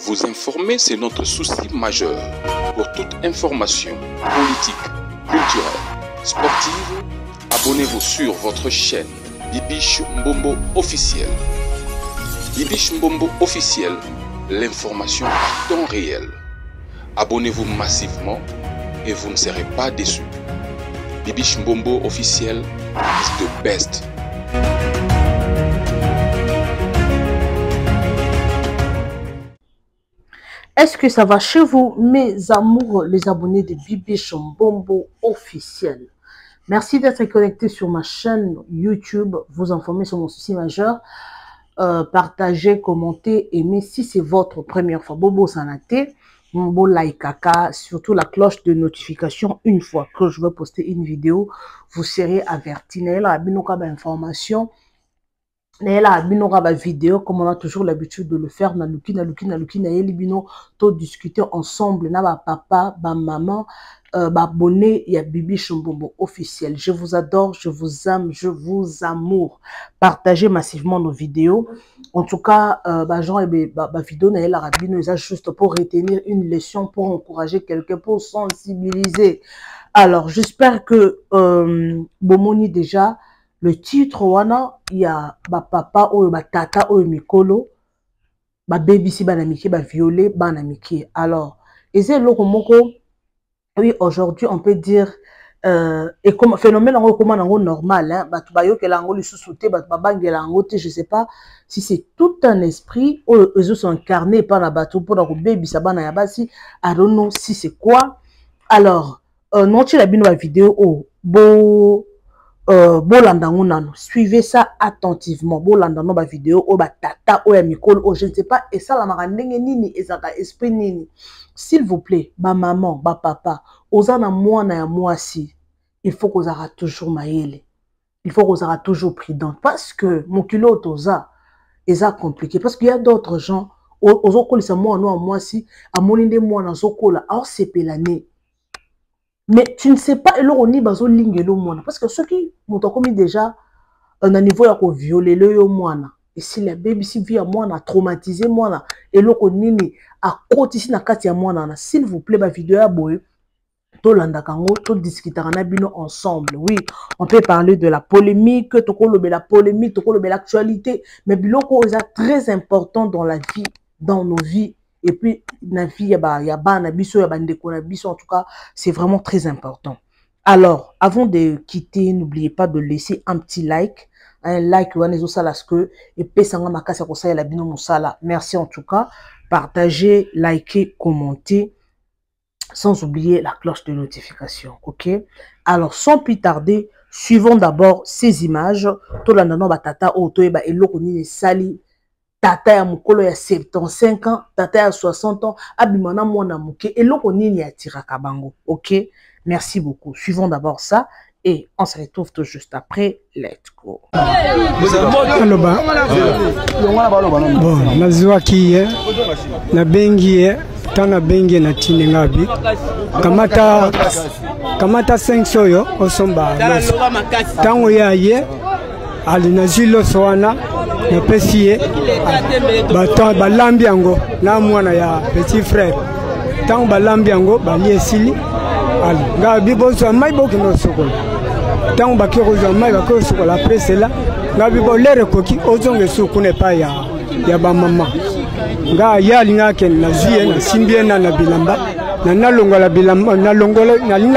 Vous informer, c'est notre souci majeur. Pour toute information politique, culturelle, sportive, abonnez-vous sur votre chaîne Bibiche Mbombo officiel. Bibiche Mbombo officiel, l'information à temps réel. Abonnez-vous massivement et vous ne serez pas déçus. Bibiche Mbombo officiel is the best. Est-ce que ça va chez vous, mes amours, les abonnés de Bibiche Mbombo officiel? Merci d'être connectés sur ma chaîne YouTube, vous informer sur mon souci majeur. Partagez, commentez, aimez si c'est votre première fois. Bobo Sanate, Mbo like, surtout la cloche de notification. Une fois que je vais poster une vidéo, vous serez avertis. Naila binoka ba information, naila binoka ba vidéo, comme on a toujours l'habitude de le faire. Na luki naeli bino to discuter ensemble. Na ba papa, ba maman. Abonné, il y a Bibiche Mbombo officiel. Je vous adore, je vous aime, je vous amour. Partagez massivement nos vidéos. En tout cas, vidéo la juste pour retenir une leçon, pour encourager quelqu'un, pour sensibiliser. Alors, j'espère que Bomoni déjà le titre wana il y a papa ou tata ou mikolo, baby si banamiki, violé banamiki. Alors, et c'est le moko. Oui, aujourd'hui, on peut dire, et comme phénomène normal, hein, je sais pas si c'est tout un esprit, ou eux sont incarnés par la bateau, pour la baby, sabana yabasi, I don't know si c'est quoi. Alors, non, tu l'as vu dans la vidéo, suivez ça attentivement. Bolandano ba vidéo, tata, mikol, je ne sais pas, et ça la marandenge nini, et ça esprit nini. S'il vous plaît, ba maman, ba papa, osana moi na moi si, il faut qu'on aura toujours maïle. Il faut qu'on aura toujours prudent. Parce que mon kilo toza, est compliqué. Parce qu'il y a d'autres gens, ozokoli sa moi no moi si, a moninde moi na zokola, alors c'est l'année. Mais tu ne sais pas, et là on y bazo lingelo moi. Parce que ceux qui m'ont commis déjà, un niveau à violer le yo moi. Et si la baby si vit à moi, traumatisé moi, et là on y à côté ici na kati ya moi, s'il vous plaît, ma vidéo à boy, to landa kango, to discuter ensemble. Oui, on peut parler de la polémique, la polémique, l'actualité, mais biloko est très important dans la vie, dans nos vies. Et puis, na vie, en tout cas, c'est vraiment très important. Alors, avant de quitter, n'oubliez pas de laisser un petit like. Un like, et merci en tout cas. Partagez, likez, commentez. Sans oublier la cloche de notification. Ok? Alors, sans plus tarder, suivons d'abord ces images. Tata sali. Tata ya mukolo ya 75 ans, tata ya 60 ans, abimana mwana muke, et loko nini ya tiraka bango. Ok? Merci beaucoup. Suivons d'abord ça, et on se retrouve tout juste après. Let's go. Bon, nazwa ki na bengi tana bengi na tinengabi. Kamata 5 soyo osomba. Tango ya ye ali nazilo soana. Na pesiye balambi yango na mwana ya petit frère tant balambi yango bali esili ali nga bibozo mai boki no sokola tant bakiro zo mai bakiro sokola après cela nga bibo lere koki ozonge sukune pa ya ba mama nga yali nga ken na ziye na simbie na bilamba na nalongola bilamba na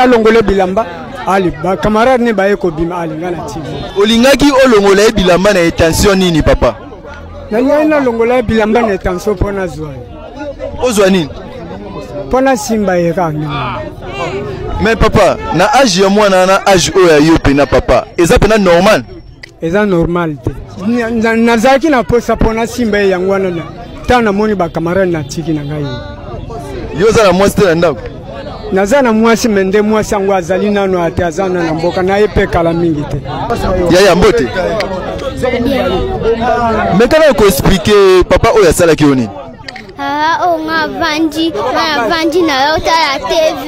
longole bilamba ali ba camarade ne ba eko bima ali nga na TV olingaki olongola bilamba na intention nini papa na longola bilamba na intention pona zwa ozwa nini pona simba eka mais papa na âge ya mwana na âge oya yo pena papa eza pena normal eza normal te nazaki na posa pona simba yango wana tana moni ba camarade na tiki na ngai yo za na mwasi te ndako nazana mwasi mende mwasi yango azali nano ate azana na mboka na epe kala mingi te ya mbote maintenant ko expliquer papa oya sala ki oni Oh, nga vandi na la TV.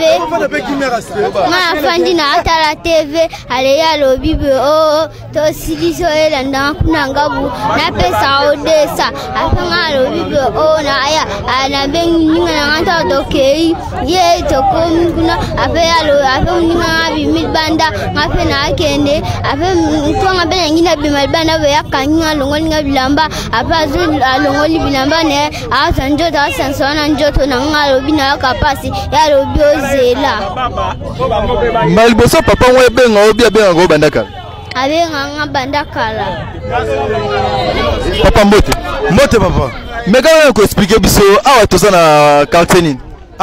Nga vandi na la TV. Ale ya lobi be oh to sidi so elanda kuna ngabu na pesa odesa. Apa nga lobi be oh na aya ana bengi nga ngata dokei. Ye to kom kuna apa ya lo apa nga bi midbanda ngape na kende apa to nga bengi na bi midbanda be yakanga longoli nga bilamba apa zo longoli bilamba ne a Jota Sansona Njoto na ngalo bina kapasi ya lobiozela. Maliboso papa mwe benga obi abenga go bandaka. Abenga nga bandakala. Papa mbote papa. Mega ko expliquer biso awa toza na quartier nini?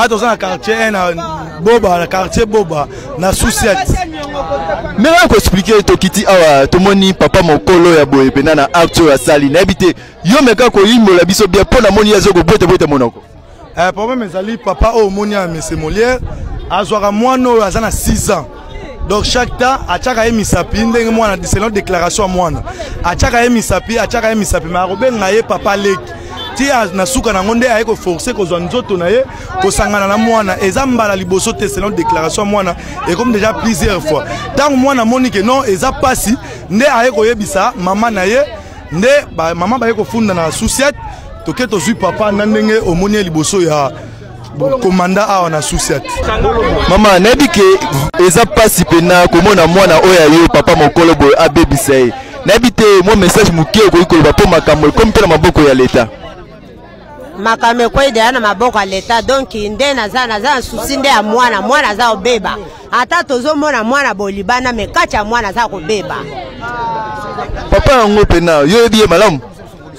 Toza na quartier na Boba, na quartier Boba na Souciat. Mega ko expliquer to kiti awa tomoni papa mokolo ya boye pena na acteur ya sali na habité. Yo meka ko yimola biso bien pona moni yazo ko bote monoko. Problème ezali papa o moni ya monsieur Molière azwaka mwana oyo aza na 6 ans. Donc chaque temps achaka ye misapi ndenge mwana selon déclaration ya mwana. Achaka ye misapi mais akobenga ye papa leki. Ti na suka na ngonde aye ko forcer ko zwa nzoto na ye ko sangana na mwana eza mbala liboso te selon déclaration ya mwana et comme déjà plusieurs fois. Tant mwana moni que non eza pasi nde aye ko yebisa mama na ye nde ba mama ba ye ko funda na Souciat toke tozwi papa na ndenge omoni liboso ya komanda awa na Souciat. Mama nayebi ke eza pasi pena komona mwana oya yo papa mokolo boye abebisa ye nayebi te mo message moke okoki koloba mpo makambo comme mpe na maboko ya leta makambo ekoyedela na maboko ya leta donc nde naza na susi nde ya mwana aza kobeba ata tozomona mwana bolibana me kati ya mwana aza kobeba papa yango pena yo yebi ye malamu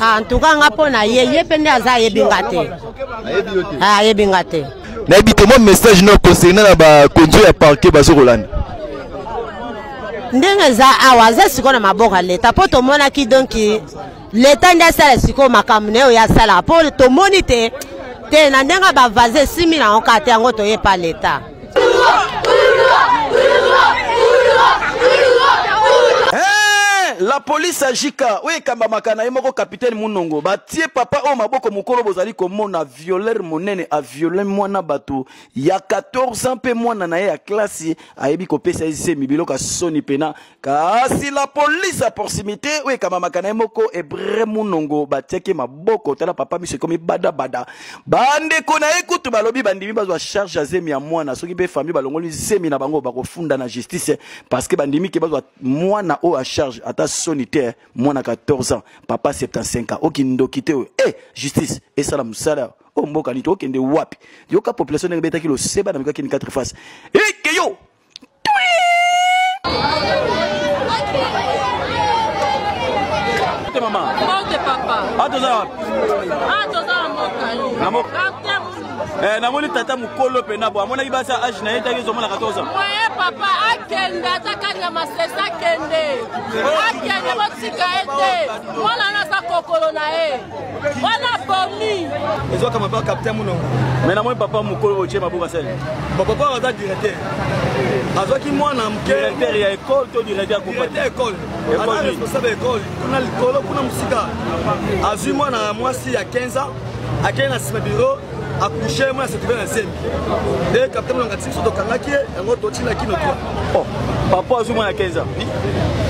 en tout cas nga pona ye pe nde aza yebinga te yebinga te nayebi te mo message no concernant na bakonzo ya parquet bazokolanda ndenge za awa aza siko na maboko ya leta mpo tomonaki donc leta nde asala siko makambo na oyo yasala mpo tomoni te na ndenge bavaze 6 000 yango kate yango toyepa leta. La police agika oui kamba makana yemoko capitaine Munongo batie papa o maboko mukolo bozali komona violer monene a violer mwana bato ya 14 ans pe mwana na ya classe ayebi ko pesa ise mibilo ka soni pena kasi la police à proximité oui kamba makana yemoko ebre Munongo batieke maboko tala papa miso komi bada bande kona ekutu balobi bandimi bazwa charge azemi ya mwana soki be famille balongoli zemi na bango bakofunda na justice parce que bandimi ke bazwa mwana o a charge ata sonitaire mwana 14 ans papa 75 ans okindokite justice et ça la musala o mboka nito okende wapi yoka population ngi betaki lo seba na mikaki ni 4 faces ke yo maman papa namoni tata mukolo pena bo amona ibasa age na yeta kezo mona 14 ans papa akenda takanya masesa kende akende botika ete mwana na sa kokolo na e wana bomi ezo kama ba capitaine Munongo mais namoni papa mukolo oche mabuka sel papa aza directeur azoki mwana directeur ya école to directeur ya école école responsable école kuna likolo kuna musika azui mwana mwasi ya 15 ans akena sima bureau accoucher moi c'est bien ensemble et capitaine Munongo tisi to kangaki yango to tina kino to papa azui mwana 15 ans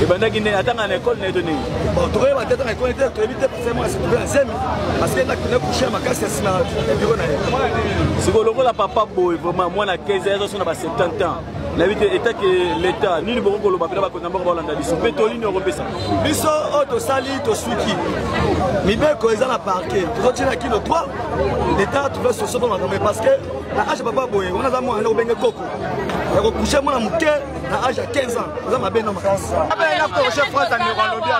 et bandaki ne atanga na école na donné bon to reba tata na école to éviter parce moi c'est bien ensemble parce que la coucher ma casse sima bureau na siko lokola papa boy vraiment mwana 15 ans so na ba 70 ans la vie état que l'état ni le bon koloba pena ba konamba ba landa biso petoli ni robesa biso auto sali to suki mibeko eza na parquet to tina kino 3 l'état tu veux so so mais parce que la âge papa boy on a za mwana obenge koko ya ko coucher mwana muke na âge à 15 ans za mabena makasa abena ko chef France ni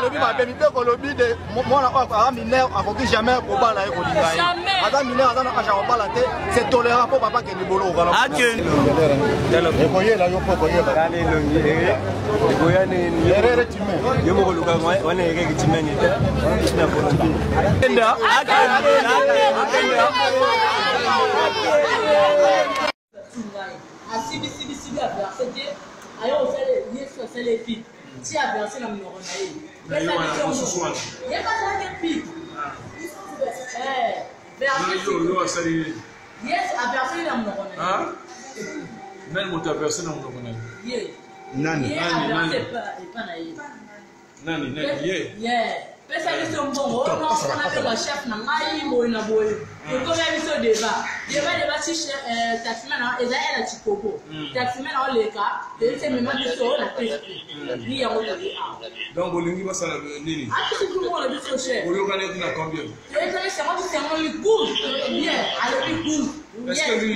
lobby mabeni pe ko lobby de mwana a mineur a ko jamais ko bala e ko lingai aza mineur aza na âge ko bala te c'est tolérant pour papa ke ni bolo ko la koye la yo poko ye ba le longi koya ni erere time yo mo luka wana ege time ni na bolo enda a versé Dieu, alors on fait les liens sur les filles. Si a versé la numéro naïe. Il n'y a pas de pique. Yes, a versé dans mon honneur. Hein? Même mon versé dans mon honneur. Nani. Nani, Pesa biso mbongo, on appelle le chef na ngai moyo na boyo. Donc comme biso débat si taximan na eza ela chikoko. Taximan na oleka, c'est même biso na pesa. Ni ya ngolo di a. Donc olingi basala nini? Ati tout le monde biso chef. Oyo kana na combien? C'est moi qui c'est good. Bien, allez good. Est-ce que lui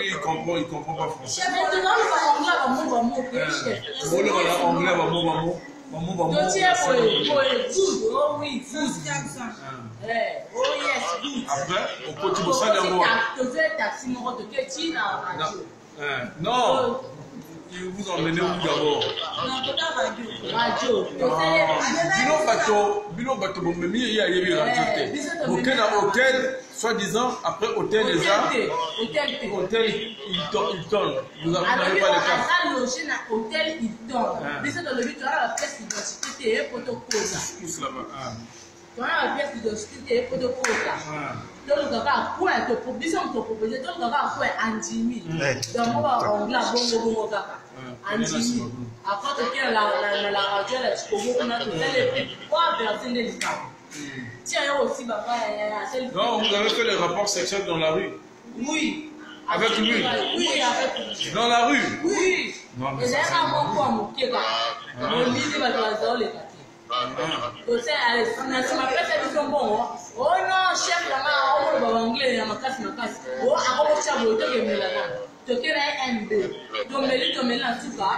il comprend pas français? Chef, mais non, on va mot chef. On va anglais va mot. Maman, good. Oh oui, good. Oh yes, good. Après, on continue ça d'abord. Non, vous emmenez où d'abord? Bilo bateau, mais il y a hôtel, soi-disant, après hôtel les arts. Hôtel Hilton. Vous n'avez pas le cas. Hôtel Hilton. Bisous dans le but, tu as la pièce d'identité et protocole. Tous là-bas. Tu as la pièce d'identité et protocole. Donc, le gars a quoi te proposer, donc le gars a quoi Andimi. Donc, on va en là, bon, kaka. Andimi. Après, tu as la radio, la chicobo, on a tout ça, les trois personnes de l'État. Tiens, il y a aussi, papa, non, vous avez fait les rapports sexuels dans la rue? Oui. Avec lui? Oui, avec lui. Dans la rue? Oui. Non, mais et là, on va mon pied, on lit les bâtiments, les quartiers. Donc, c'est ma personne qui bon. Oh non, chef, là-bas, on va anglais, ma casse. Oh, avant le chat, vous êtes là-bas. Tu es un MB. Donc, mais lui, comme il a tout ça.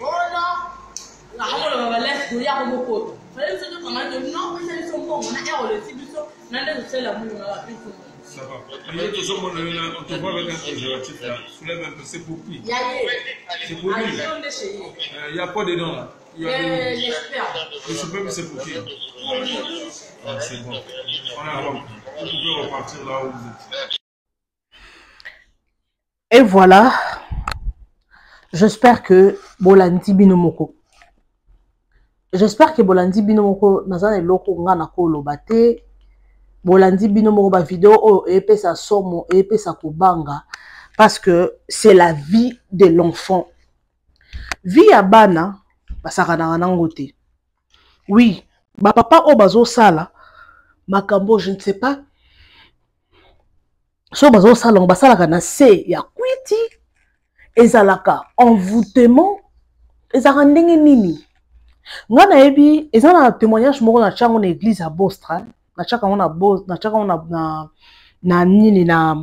Oh non. Là, on va laisser de y'a mon pote. Fallait que tu te commandes. Non, mais c'est son bon. On a le type. On a le seul amour, on a plus de ça va. Il y a toujours on te voit avec un préservatif là. Soulève un peu, c'est pour qui? C'est pour lui. Il n'y a pas dedans là. J'espère. Je sais pas, mais c'est pour qui? C'est bon. On a vous pouvez repartir là où vous êtes. Et voilà. J'espère que Bolandi Binomoko. J'espère que Bolandi Binomoko nazana eloko ngana ko lobate. Bolandi Binomoko ba vidéo et sa somo et sa kubanga parce que c'est la vie de l'enfant. Vie à bana basakana nangote. Oui, ba papa o bazo sala makambo je ne sais pas. So bazo sala on basala kana se ya kwiti ezalaka envoûtement ezaka ndenge nini. Ngana ebi ezana témoignage moko na chango na église à Bostra. Na chaka on a boss na chaka on a na nini na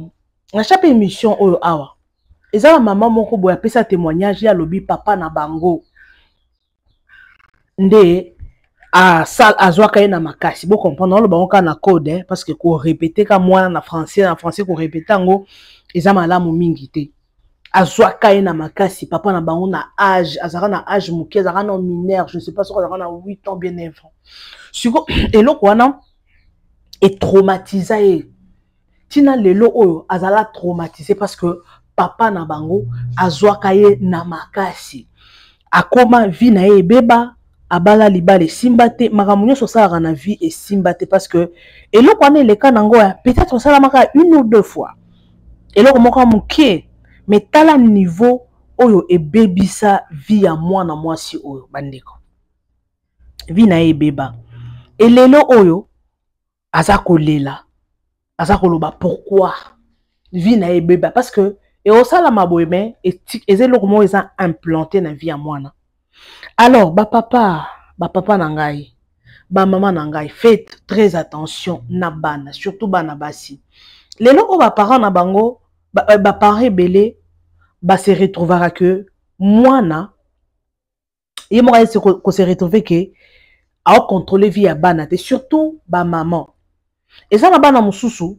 chaque émission oyo awa ezala maman moko boya pesa témoignage ya lobi papa na bango nde a sal azwaka na makasi bo comprendre le bango na code parce que ko répéter ka moi na français ko répéter ngo ezama malamu mingi te azwaka na makasi papa na bango na âge azaka na âge muke azaka na mineur je sais pas si azaka na 8 ans bien enfant siko eloko wana et traumatisé. Tina lelo oyo azala traumatisé parce que papa na bango azwakaye na makasi. Akoma vie na ye beba abala libale simbate makamunyo so sala na vie et simbate parce que eloko wana eleka nango peut-être sala maka une ou deux fois. Eloko moko muke mais tala niveau oyo e bebisa vie ya mwana mwasi oyo bandeko. Vie na ye beba. Et lelo oyo azako lela azako loba pourquoi vie na ye beba parce que et au sala maboyeme et ezelo comment ils ont implanté na vie à mwana alors ba papa nangai ba maman nangai faites très attention na bana surtout bana basi lelo o ba parents na bango ba parents belé ba se retrouvera que mwana et moi se se retrouver que à contrôler vie à bana et surtout ba maman. Et ça, bana mususu,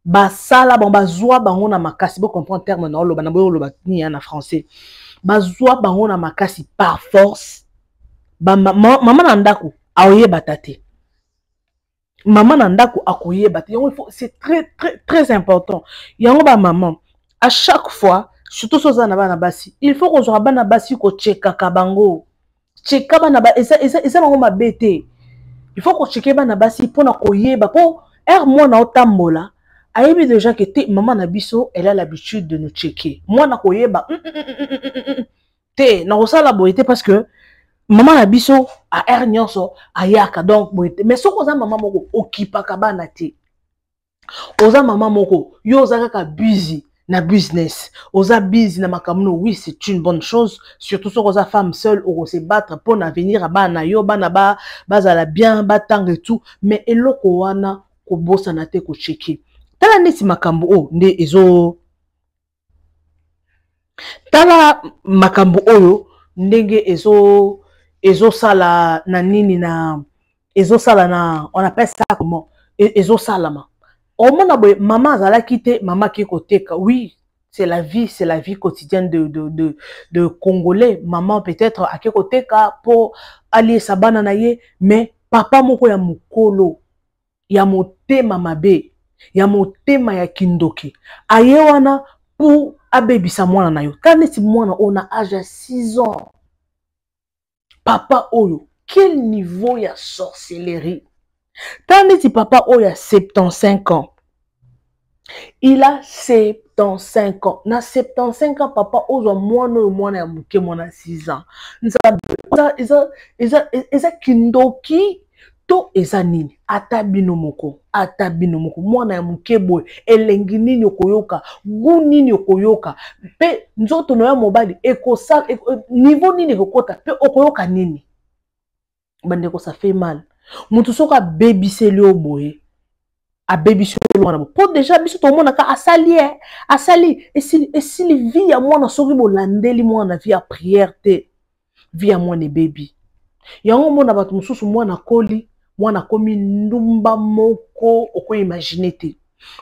ba sala bon bazwa bango na makasi, bo comprendre terme na loba na bo loba ni en français. Bazwa bango na makasi par force. Ba maman nandaku aoye batate. Maman nandaku akoye batate. C'est très important. Yango ba maman à chaque fois, surtout soza na bana basi, il faut qu'on soit bana basi ko cheka kabango. Cheka bana ba esa bango mabete. Il faut qu'on cheke bana basi pour na koyeba po er moi na otambola ayebi déjà que te maman Nabiso, elle a l'habitude de nous checker. Moi na koyeba te na osala boyete parce que maman Nabiso a air nyonso ayaka donc boyete. Mais soko za maman moko okipaka bana te. Oza maman moko yo oza ka busy na business, oza busy na makamuno, oui c'est une bonne chose, surtout si oza femme seule ou se battre pour l'avenir à bana yo bana ba bazala bien batang et tout, mais eloko wana ko bossa na te ko checker. Tala neti makambo o nde tala makambo oyo ndenge ezo sala na nini na ezo sala na on appelle ça comment ezo salama. Au moins, maman a quitté, maman qui est oui, c'est la vie quotidienne de Congolais. Maman peut-être à quel côté pour aller sabananaye, mais papa moko ya mukolo, ya mote mamabe, ya mote maya kindoki. Ayewana pour abebisa mwana na yo. Quand est-ce on a âge à 6 ans? Papa oyo, quel niveau ya sorcellerie? Tandis papa oh, il a 75 ans. Il a 75 ans. Na 75 ans, papa oh, moi na muke moi na 6 ans. Eza kindoki to eza nini? Atabino moko. Moi na muke boy. Elengi nini okoyoka? Gu nini okoyoka? Pe nzoto no ya mobali ekosa niveau nini okota? Pe okoyoka nini? Bandeko ça fait mal. Mutu soka baby selio boye a baby selio wana po déjà biso to mona ka asali et si vie ya mwana soki bolandeli mwana vie ya prière te vie ya mwana baby yango mona batu mususu mwana koli mwana komi ndumba moko oko imaginer te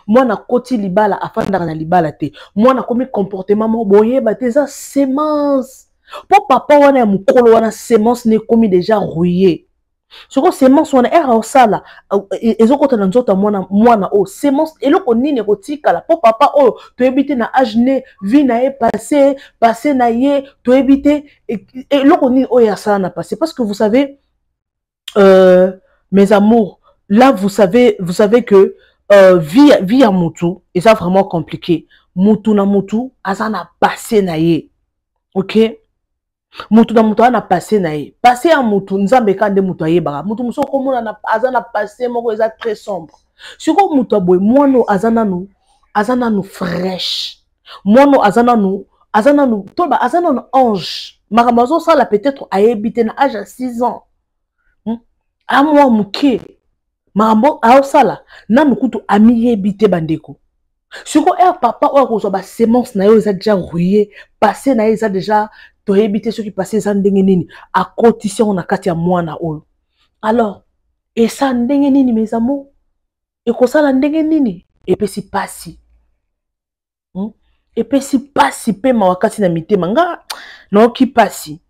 mwana koti libala afandaka na libala te mwana komi comportement mo boye ba te za semence po papa wana ya mukolo wana semence ne komi déjà rouillé. Soko semence wana era osala ezokota na nzota mwana o semence eloko nini kotika la po papa o to ebite na âge ne vie na e passé na ye to ebite eloko nini o ya sala na passé parce que vous savez mes amours là vous savez que vie à mutu et ça vraiment compliqué mutu na mutu azana passé na ye OK. Mutu na mutu ana passé na ye passé à mutu nzambe kande mutu ayebaka mutu musoko mona na azana passé moko eza très sombre siko mutu aboy mono azana nu fraîche mono azana nu toba azana nu ange makamazo sala peut-être ayebite na âge à 6 ans a moi muke mambo a sala na mukutu amiyebite bandeko siko papa o ko so ba semence na yo eza déjà rouillé passé na eza déjà to éviter ceux qui passaient ça ndenge nini à cotition na kati ya mwana oyo alors et ça ndenge nini mes amours et ko sala ndenge nini et puis si pasi et puis si pasi pe ma wakati na mitema nga no ki pasi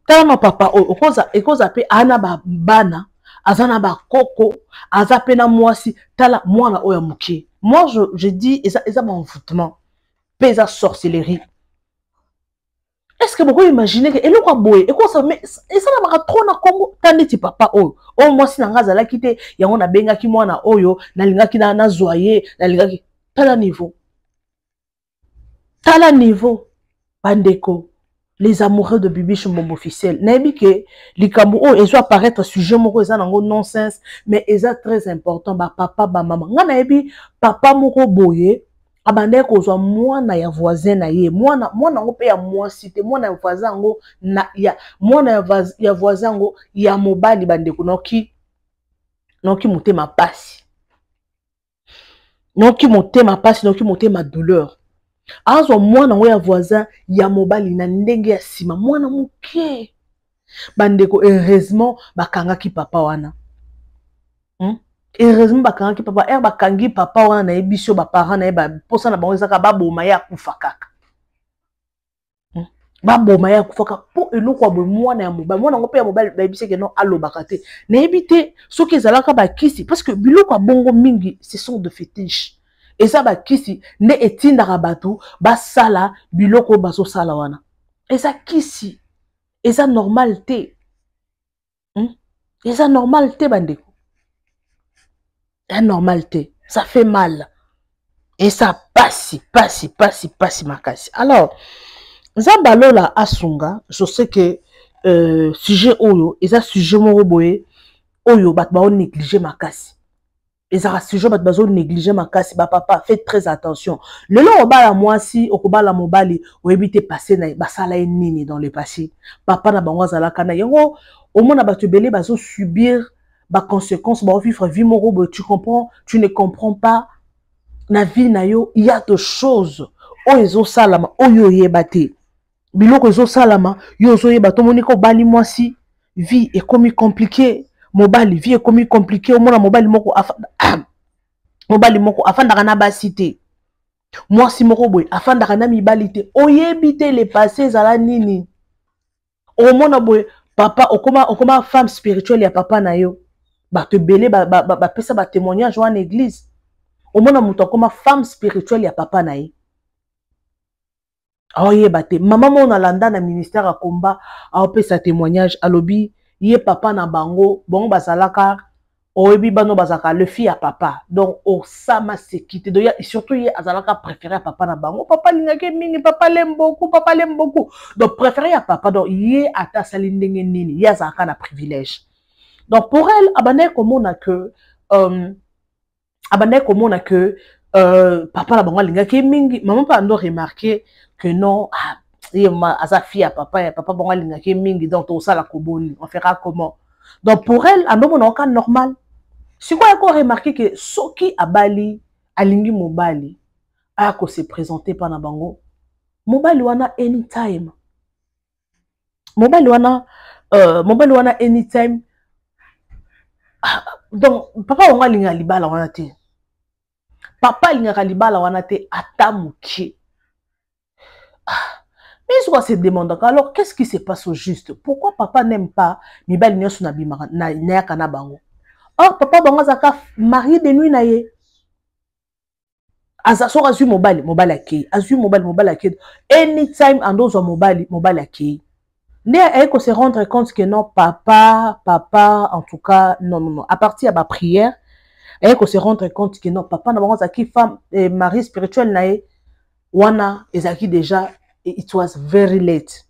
tala ma papa oyo okoza pe ana ba bana azana ba koko azape na mwasi tala mwana oyo muke moi je dis eza mon envoûtement pe eza sorcellerie. Est-ce que vous pouvez imaginer que eloko boye et quoi ça mais et ça na trop na Congo tandeti papa oyo o moi si nanga zala kite yango na benga ki mwana oyo na lingaki na zoyer na lingaki tala niveau bandeko les amoureux de Bibi Shombombo officiel nayebi ke likambo oyo ezo apparaître sujet moko eza nango nonsense mais eza très important ba papa ba maman nga nayebi papa moko boye abande kozwa mwana ya voisin na ye mwana ngo pe ya mwasi te mwana ya voisin ngo na ya mwana ya voisin ngo ya mobali bandeko noki motema pasi noki motema douleur azwa mwana ngo ya voisin ya mobali na ndenge ya sima mwana muke bandeko heureusement bakangaki papa wana heureusement bakangi papa bakangi papa wana na ebisho ba parents na ba posa na bango ezaka baboma ya kufa kaka baboma ya kufa kaka po eloko boy mwana ya mobali mwana ngo pe ya mobali ba ebise ke non alobaka te na ebite soki ezalaka ba kisi parce que biloko bongo mingi ce sont de fétiche et ça ba kisi ne etindaka bato basala biloko baso sala wana eza kisi eza normal te bandeko. La normalité, ça fait mal. Et ça passe makasi. Alors, Zabalola Asunga, je sais que sujet Oyo, et ça sujet Moroboé, Oyo, bat ba négliger makasi. Et ça sujet bat bazo négliger makasi, ba papa, faites très attention. Le long au bas la moi si, au bas la mobali, ou éviter passer na, ba sala nini dans le passé. Papa na bango zala kana, yango, au moins na batu belé, bazo subir, ba conséquences, ba vivre vie Morobo, tu comprends, tu ne comprends pas. Na vie na yo, il y a des choses. Oyo salama, oyo yebate. Biloko zo salama, yo zo yeba to moniko bali moi si vie est comme compliqué. Mobali vie est comme compliqué. Au moins mobali moko afanda kana ba cité. Moi si moko boy afanda kana mi balité. Oyebite les passés zala nini. Au moins boy papa okoma femme spirituelle ya papa na yo. Ba te belé ba pesa ba témoignage en église. Au moins muto comme femme spirituelle ya papa na ye. Aoye bate maman mon alanda na ministère à combat a pesa témoignage alobi ye papa na bango bon bazalaka oyebi bano bazaka le fils à papa donc o sama sécurité donc surtout ye azalaka préféré à papa na bango papa lingake mingi papa l'aime beaucoup donc préféré à papa donc ye ata sali ndenge nini ye azalaka na privilège donc pour elle abane komona que papa la bango lingaki mingi maman pas ando remarquer que non asa fille à papa bango lingaki mingi donc tout ça la koboni on fera comment donc pour elle ando mon cas normal si quoi qu'on remarquer que soki abali alingi mobali a ko se présenter par na bango mobali wana anytime mobali wana anytime donc papa bango linga libala wana te papa lingaka libala wana te atamuki. Mais il se demande alors qu'est-ce qui se passe au juste? Pourquoi papa n'aime pas mibali nyoso na bimaka na kana bango? Or papa bango zaka mari de nuit na ye. Azaso azu mobali akei, azu mobali akei. Anytime andozo mobali akei. Ne eko se rendre compte que non papa en tout cas non à partir de ma prière et qu'on se rendre compte que non papa na bango zaki femme mari spirituel na ye wana ezaki déjà it was very late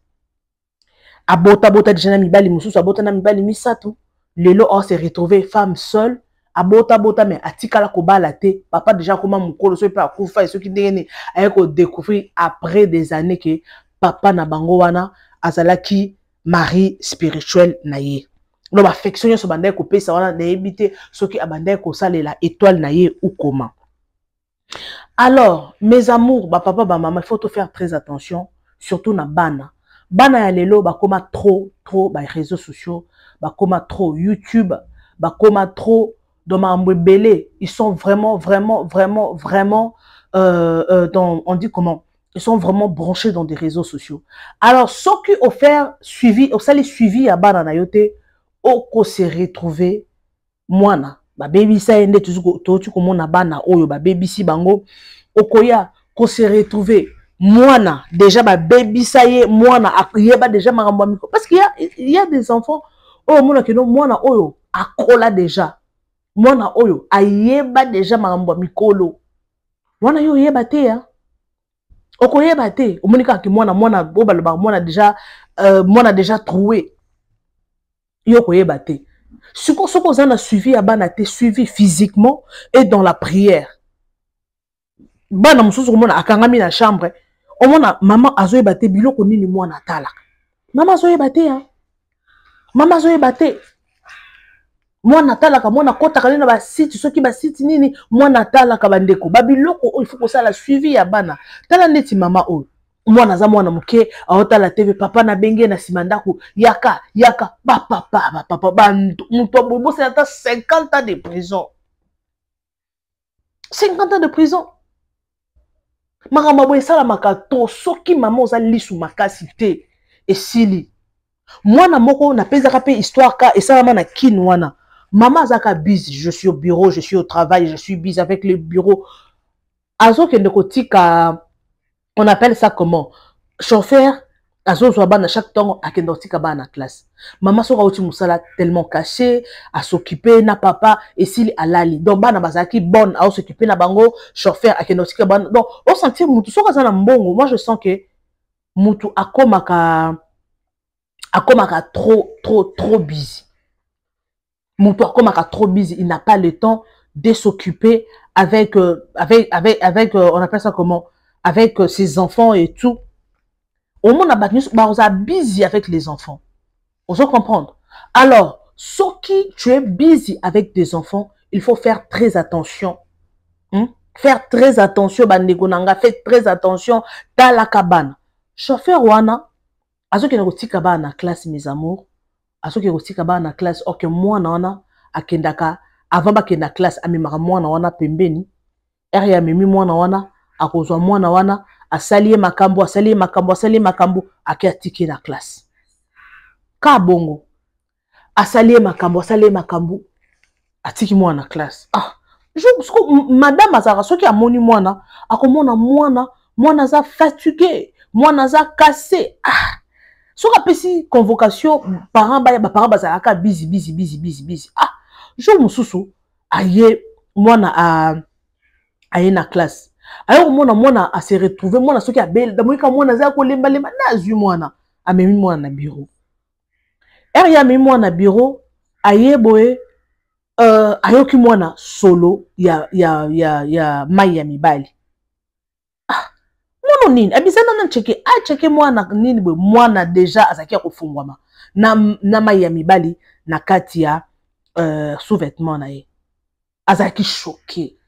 abota déjà na mibali mususu abota na mibali misato lelo on s'est retrouvé femme seule abota mais atikala ko bala te papa déjà comment mukolo so pa kufa et ce qui ndenge ayeko découvrir après des années que papa na bango wana azalaki mari spirituel na ye. Donc, affection sur bandai coupé, ça va éviter ce qui a bandai coupé la étoile naïe ou comment. Alors, mes amours, bah papa, bah maman, il faut tout faire très attention, surtout na bana. Bana ya lelo, bah comme trop, bah réseaux sociaux, bah comme trop YouTube, bah comme trop dans ma mbélé, ils sont vraiment, dans, on dit comment? Ils sont vraiment branchés dans des réseaux sociaux. Alors, ceux qui ont fait suivi, au sali suivi à bana na yote, oko se retrouver mwana ba baby sa ende tu ko mona bana oyo ba baby si bango okoya ko se retrouver mwana déjà ba baby sa ye mwana yeba déjà makambo miko parce qu'il y a des enfants oh mona que non mwana oyo akola déjà mwana oyo ayeba déjà makambo mikolo mwana yo yeba te ya okoyeba te omonika ki mwana obaloba mwana déjà trouvé. Yoko yebate. Ce qu'on a suivi à bana te suivi physiquement et dans la prière. Bana mususu komona akangami na chambre. Omona maman azo yebate biloko nini mwana tala. Maman azo yebate hein. Maman azo yebate. Mwana tala ka mwana kota ka na ba site soki ba site nini mwana tala ka bandeko. Ba biloko il faut que ça la suivi ya bana. Tala neti mama o. Mwana za mwana muke aota la TV papa na benge na simandaku yaka papa muto bobo c'est 50 ans de prison 50 ans de prison makamabo esala makato soki mama oza lisu makasi te esili mwana moko na pezaka pe histoire ka esala na kin wana mama zaka busy je suis au bureau je suis au travail je suis busy avec le bureau azo kende kotika. On appelle ça comment? Chauffeur azo zo bana chaque temps akendotika bana classe. Maman soka oti musala tellement caché à s'occuper na papa et s'il alali. Donc bana bazaki bonne à s'occuper na bango chauffeur akendotika bana. Donc on sentir mutu soka za na mbongo. Moi je sens que mutu akomaka trop busy. Mutu akomaka trop busy, il n'a pas le temps de s'occuper avec on appelle ça comment, avec ses enfants et tout. Au monde a busy avec les enfants. On doit comprendre. Alors, ce qui tu es busy avec des enfants, il faut faire très attention. Faire très attention, faites très attention dans la cabane. Chauffeur wana, azo ki nakotika ba na classe mes amours, azo ki nakotika ba na classe, ok moi na wana akendaka avant ba kenda classe amemaka moi na wana pembeni, ya memi moi na wana akozwa moi na wana asalié makambo akiatiki na classe. Ka bongo asalié makambo atiki moi na classe. Ah, madame azara soki amoni mwana akomona mwana za fatigué, mwana za cassé. Ah, soka pesi convocation parents bazalaka busy. Ah, jour mususu aye mwana aye na classe. Alors mwana a se retrouver mwana soki abel damoika mwana za ko lemba na azui mwana amemi mwana na bureau. Ya memi mwana na bureau aye boye ayoki mwana solo ya mai ya mibali. Ah, mwana nini abisana na cheke mwana nini boye mwana déjà azaki kufungwama na mai ya mibali na kati ya sous-vêtement na ye. Azaki choqué.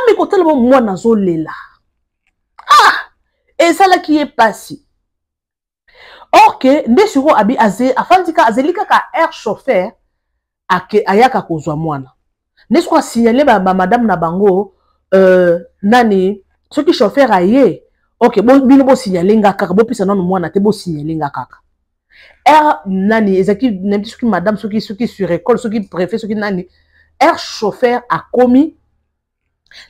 Mais quand tellement moi nazo lela. Ah, et ça là qui est passé. Or que nde suro abi aze afandika azelika ka air chauffeur ayaka kozwa mwana. N'est-ce quoi signaler ba madame na bango nani ce qui chauffeur aye. OK, bon bino bo signaler nga kaka bo pisa nanu mwana te bo signaler nga kaka. Air nani ezaki n'importe ce qui madame ce qui sur école ce qui préfet ce qui nani air chauffeur a commis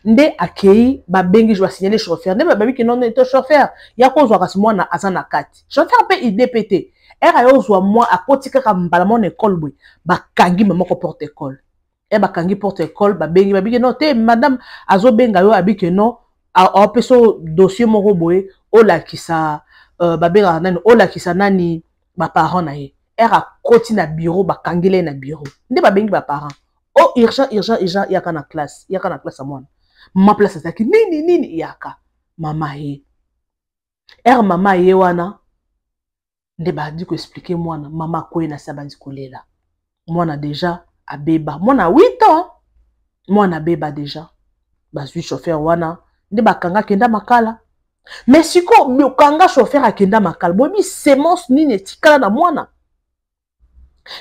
nde akei ba bengi je va signaler chauffeur nde ba babi que non est chauffeur ya ko zwa kasi mwana azana kati chauffeur pe IDPT era yo zwa moi akotika ka mbala mon école boy ba kangi mama ko porte école e ba kangi porte école ba bengi babi que non te madame azo benga yo abi que non a peso dossier moko boy o la kisa ba benga nani o la kisa nani ba parents na ye era koti na bureau ba kangile na bureau nde ba bengi ba parents. Oh, urgent, yaka na classe à moi. Ma place c'est qui nini yaka. Mama ye. Mama ye wana. Nde ba di ko expliquer moi na mama ko na sabandi kolela. Moi na déjà a beba. Moi na 8 ans. Moi na beba déjà. Ba suis chauffeur wana. Nde ba kanga kenda makala. Mais siko mi kanga chauffeur akenda makala. Bobi semence nini tikala na mwana.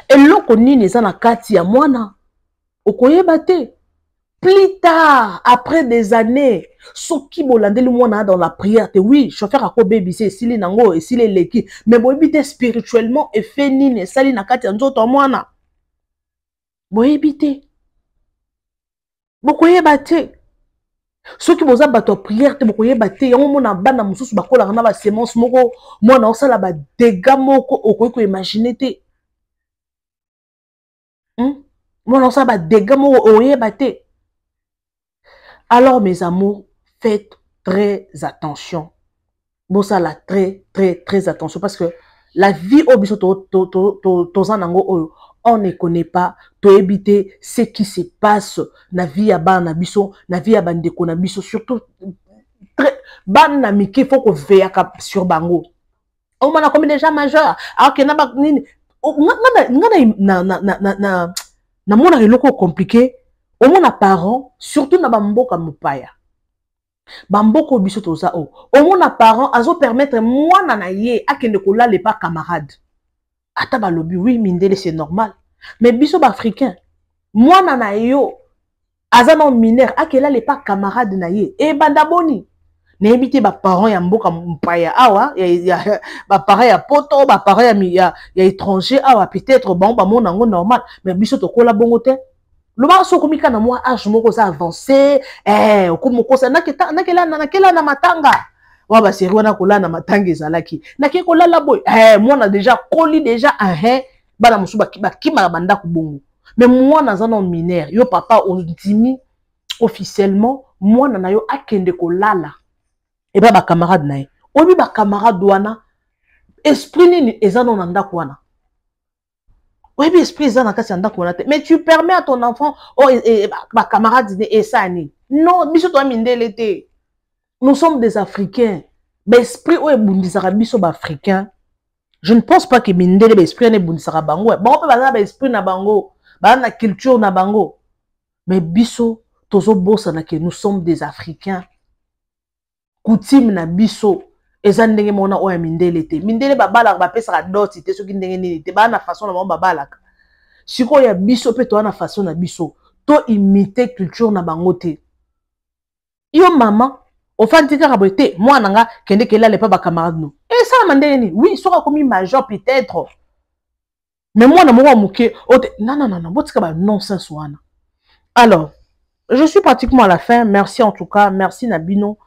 Eloko nini za na kati ya mwana. Okoyeba te. Plus tard, après des années, ce qui bolandeli mwana dans la prière, oui, chauffeur ako baby c'est s'il nango et s'il est leki, mais boyebite spirituellement et fait nini sali na kati nzoto mwana. Boyebite. Bokoyeba te. Ce qui boza bato prière te bokoyeba te, yango mona bana mususu bakola na ba semence moko mwana osala ba dégâts moko okoyeko imaginer te. Mon on va dégâts batté. Alors mes amours, faites très attention. Bon ça la très attention parce que la vie au biso on ne connaît pas to éviter ce qui se passe na vie à bana biso, na vie à bandeko na biso surtout très bana miki faut que veille sur bango. On m'a comme déjà majeur. Alors que na ba nini na mona reloko compliqué au mona parents surtout na bamboka mupaya bamboko biso toza o mona parents azo permettre moi na ye akende kola les pas camarades ata balobi oui mindele c'est normal mais biso ba africain moi na yo azana mineur akela les pas camarades na ye e bandaboni na ebité ba parents ya mboka mupaya awa ya ba parents ya poto ba parents ya étranger awa peut-être bon ba mona ngo normal mais biso to kola bongo te lo ba so komika na moi âge moko ça avancé okomoko ça nakela na matanga Wa ba série wana kola na matanga ezalaki. Na ke kola la boy. Moi na déjà koli déjà bana musu ba kima banda kubongo. Mais moi na zana mineur. Yo papa ondimi officiellement moi na yo akende kolala. Et ba camarade na ye. Obi ba camarade wana esprit ni ezana na ndako wana. Obi esprit ezana kasi ndako wana te. Mais tu permets à ton enfant ba camarade et ça ni. Non, biso to mindele te. Nous sommes des Africains. L'esprit ou est bundisara biso ba africain. Je ne pense pas que mindele l'esprit ne bundisara bango. Bon on peut ba esprit na bango, ba na culture na bango. Mais biso tozo bossa na que nous sommes des Africains. Coutume na biso eza ndenge mona o ya mindele te. Mindele ba bala ba pesa doti te soki ndenge nini te ba na façon na ba bala. Siko ya biso pe to na façon na biso. To imiter culture na bango te. Yo maman au fantika raboté moi nanga kende kela les pas ba camarade nous et ça mandeni oui sera comme major peut-être mais moi na moi muke non botika ba nonsense wana. Alors je suis pratiquement à la fin. Merci en tout cas, merci Nabino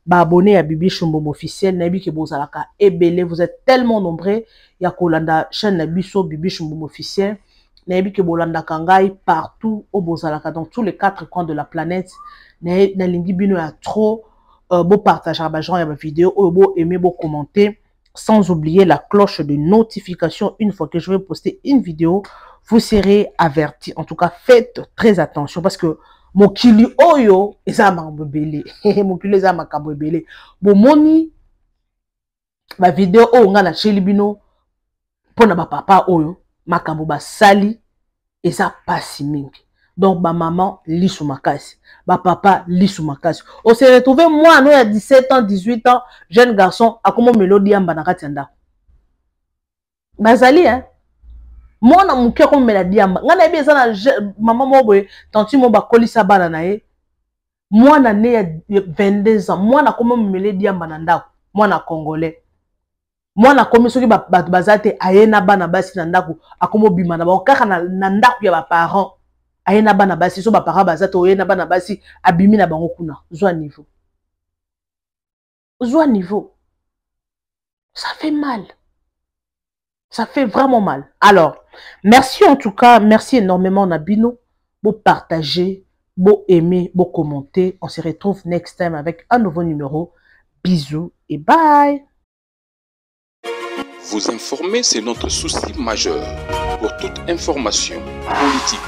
ba abonné à Bibi Shombombo officiel nabi ke bozalaka ebele, vous êtes tellement nombreux ya kolanda chaîne Nabiso Bibi Shombombo officiel nabi ke bolanda kangai partout au bozalaka dans tous les 4 coins de la planète na lingi bino ya trop. Beau partager ma vidéo, beau aimer, beau commenter, sans oublier la cloche de notification. Une fois que je vais poster une vidéo, vous serez avertis. En tout cas, faites très attention parce que mon kili oyo eza mabobele, mon kili eza makabobele. Bon moni ma vidéo o nga na chelibino pona ba papa oyo makambo ba sali eza pasi mingi. Donc, ma maman lit sous ma casse. Ma papa lit sous ma casse. On s'est retrouvé, moi, nous, à 17 ans, 18 ans, jeune garçon, à comment mélodie en banakatianda. Bazali, hein. Moi, na mouké comme mélodie en banakatianda. Ngana bien maman, moi, tanti, moi, kolisa bananae. Moi, na né 22 ans. Moi, na comment mélodie en bananda. Moi, na congolais. Moi, na comme ceux qui bazate, ayena banabasi nandaku, à comment bimana. Bon, car na nandaku, ya ba parents. Ayena bana basi so ba para bazato oyena bana basi abimi na bango kuna zwa niveau ça fait mal, ça fait vraiment mal. Alors merci en tout cas, merci énormément Nabino, beau partager, beau aimer, beau commenter. On se retrouve next time avec un nouveau numéro. Bisous et bye. Vous informer, c'est notre souci majeur. Pour toute information politique,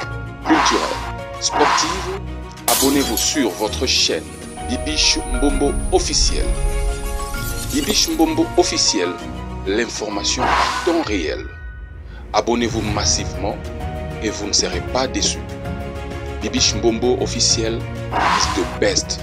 culturelle, sportive, abonnez-vous sur votre chaîne Bibiche Mbombo officiel. Bibiche Mbombo officiel, l'information en temps réel. Abonnez-vous massivement et vous ne serez pas déçus. Bibiche Mbombo officiel is the best.